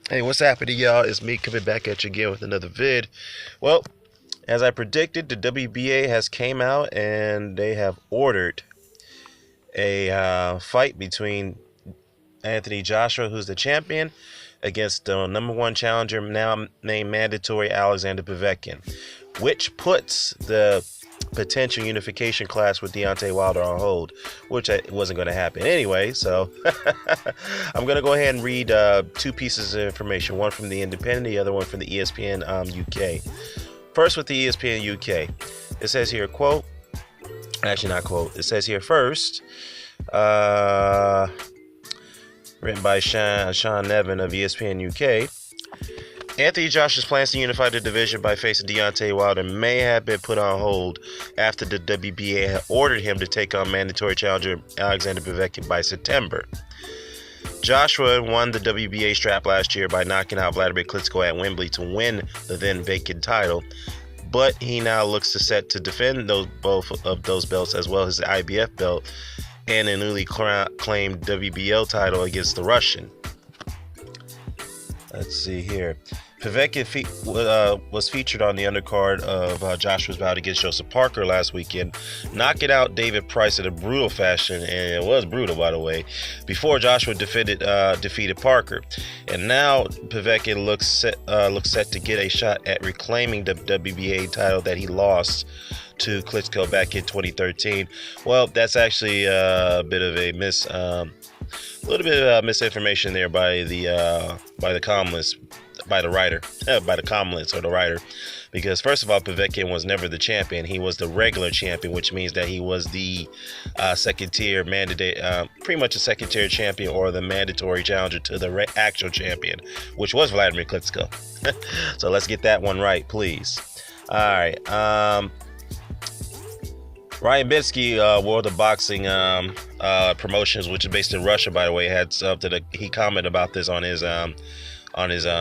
Hey, what's happening, y'all? It's me coming back at you again with another vid. Well, as I predicted, the WBA has came out and they have ordered a fight between Anthony Joshua, who's the champion, against the number one challenger now named mandatory Alexander Povetkin, which puts the potential unification clash with Deontay Wilder on hold, which wasn't going to happen anyway. So I'm going to go ahead and read two pieces of information, one from the Independent, the other one from the ESPN UK. First with the ESPN UK. It says here, quote, actually not quote, it says here first, written by Sean Nevin of ESPN UK. Anthony Joshua's plans to unify the division by facing Deontay Wilder may have been put on hold after the WBA had ordered him to take on mandatory challenger Alexander Povetkin by September. Joshua won the WBA strap last year by knocking out Vladimir Klitschko at Wembley to win the then vacant title, but he now looks set to defend both of those belts as well as the IBF belt and a newly claimed WBO title against the Russian. Let's see here. Povetkin was featured on the undercard of Joshua's bout against Joseph Parker last weekend, knocking out David Price in a brutal fashion, and it was brutal, by the way, before Joshua defeated Parker. And now Povetkin looks set to get a shot at reclaiming the WBA title that he lost to Klitschko back in 2013. Well, that's actually a bit of a little bit of misinformation there by the columnist, by the writer, by the columnist or the writer, because first of all, Povetkin was never the champion. He was the regular champion, which means that he was the second tier mandate, pretty much a second tier champion or the mandatory challenger to the actual champion, which was Vladimir Klitschko. So let's get that one right, please. All right. Ryan Bitsky, World of Boxing Promotions, which is based in Russia, by the way, had something. He commented about this on his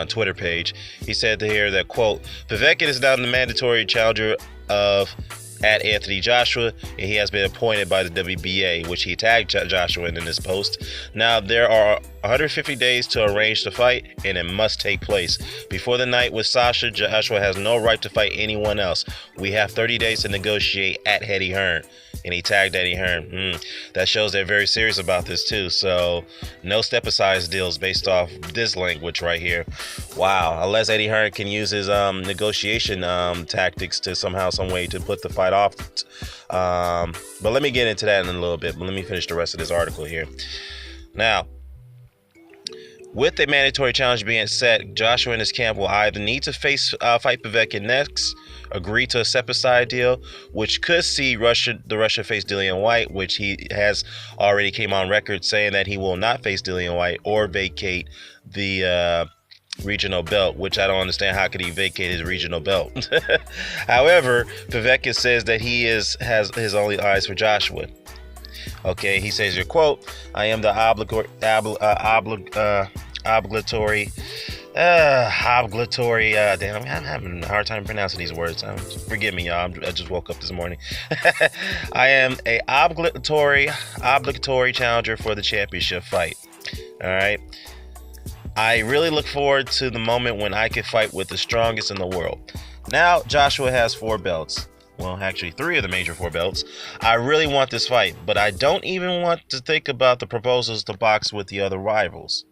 Twitter page. He said here that, quote, Povetkin is now the mandatory challenger at Anthony Joshua, and he has been appointed by the WBA, which he tagged Joshua in this post. Now, there are 150 days to arrange the fight, and it must take place. Before the night with Sasha, Joshua has no right to fight anyone else. We have 30 days to negotiate at Eddie Hearn. And he tagged Eddie Hearn. That shows they're very serious about this too. So no step-aside deals based off this language right here. Wow. Unless Eddie Hearn can use his negotiation tactics to somehow, some way to put the fight off. But let me get into that in a little bit. But let me finish the rest of this article here. Now, with the mandatory challenge being set, Joshua and his camp will either need to fight Povetkin next, agree to a step-aside deal, which could see the Russia face Dillian White, which he has already came on record saying that he will not face Dillian White, or vacate the regional belt, which I don't understand. How could he vacate his regional belt? However, Povetkin says that he has his only eyes for Joshua. Okay, he says, your quote, I am the obligatory, damn, I'm having a hard time pronouncing these words. Forgive me, y'all. I just woke up this morning. I am a obligatory challenger for the championship fight. All right. I really look forward to the moment when I can fight with the strongest in the world. Now, Joshua has 4 belts. Well, actually 3 of the major 4 belts. I really want this fight, but I don't even want to think about the proposals to box with the other rivals.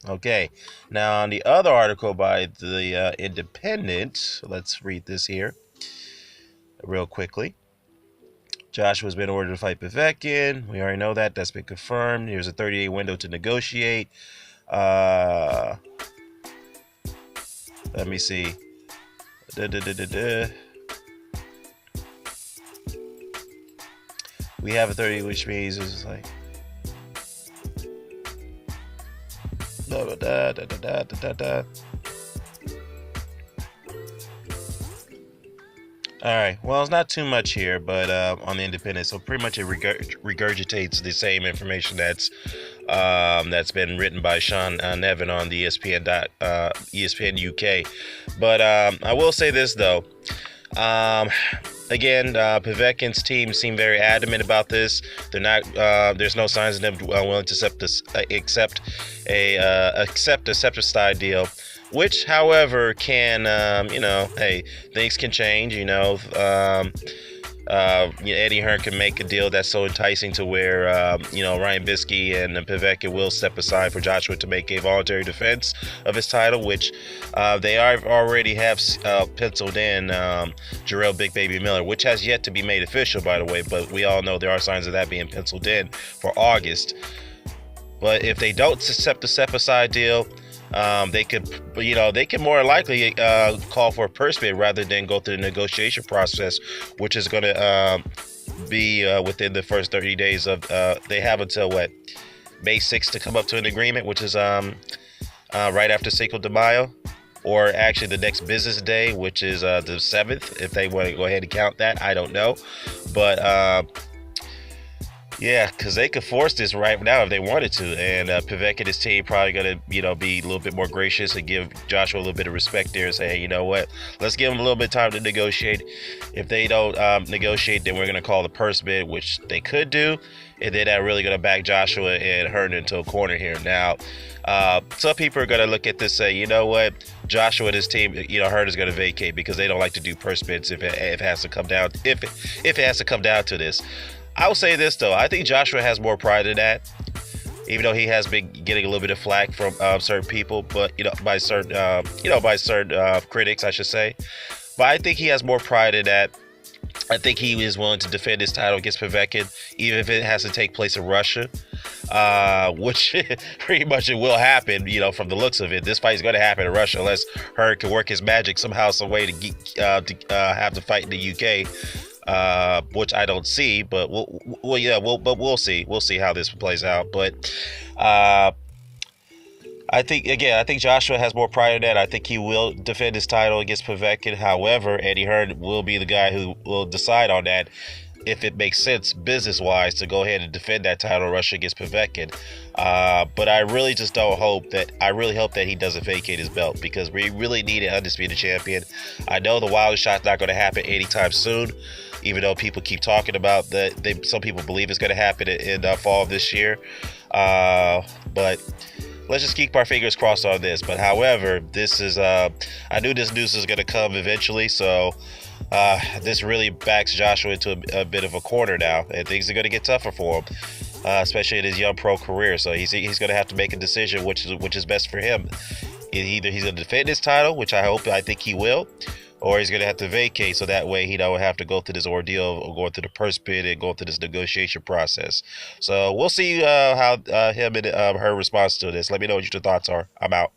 Okay, now on the other article by the Independent, let's read this here real quickly. Joshua's been ordered to fight Povetkin. We already know that. That's been confirmed. Here's a 30-day window to negotiate. Let me see. We have a 30, which means it's like All right. Well, it's not too much here, but on the Independent, so pretty much it regurgitates the same information that's been written by Sean Nevin on the ESPN UK. But I will say this though. Um, Again, Povetkin's team seem very adamant about this. They're not. There's no signs of them willing to accept a separate style deal. Which, however, can hey, things can change. Eddie Hearn can make a deal that's so enticing to where Ryan Bisky and Povetkin will step aside for Joshua to make a voluntary defense of his title, which they already have penciled in Jarrell Big Baby Miller, which has yet to be made official, by the way. But we all know there are signs of that being penciled in for August. But if they don't accept the step aside deal, they can more likely call for a purse bid rather than go through the negotiation process, which is going to be within the first 30 days of. They have until May 6th to come up to an agreement, which is right after Cinco de Mayo, or actually the next business day, which is the 7th. If they want to go ahead and count that, I don't know, but. Yeah, because they could force this right now if they wanted to, and Povetkin and his team probably gonna, be a little bit more gracious and give Joshua a little bit of respect there and say, hey, you know what? Let's give them a little bit of time to negotiate. If they don't negotiate, then we're gonna call the purse bid, which they could do, and then they're really gonna back Joshua and Hearn into a corner here. Now, some people are gonna look at this and say, you know what? Joshua and his team, Hearn is gonna vacate because they don't like to do purse bids if it has to come down to this. I will say this though, I think Joshua has more pride in that, even though he has been getting a little bit of flack from certain people, but by certain critics, I should say. But I think he has more pride in that. I think he is willing to defend his title against Povetkin, even if it has to take place in Russia, which pretty much it will happen. From the looks of it, this fight is going to happen in Russia unless Hearn can work his magic somehow, some way to have the fight in the UK. Which I don't see, but we'll see. We'll see how this plays out. But I think Joshua has more pride in that. I think he will defend his title against Povetkin. However, Eddie Hearn will be the guy who will decide on that, if it makes sense business-wise to go ahead and defend that title Russia against Povetkin. But I really just don't hope that. I really hope that he doesn't vacate his belt, because we really need an undisputed champion. I know the Wilder shot's not going to happen anytime soon, even though people keep talking about that. Some people believe it's going to happen in the fall of this year. But let's just keep our fingers crossed on this. But however, this is I knew this news was going to come eventually, so this really backs Joshua into a bit of a corner now, and things are going to get tougher for him, especially in his young pro career. So he's going to have to make a decision which is best for him. Either he's going to defend his title, which I think he will, or he's going to have to vacate, so that way he don't have to go through this ordeal of going through the purse bid and going through this negotiation process. So we'll see how him and her response to this. Let me know what your thoughts are. I'm out.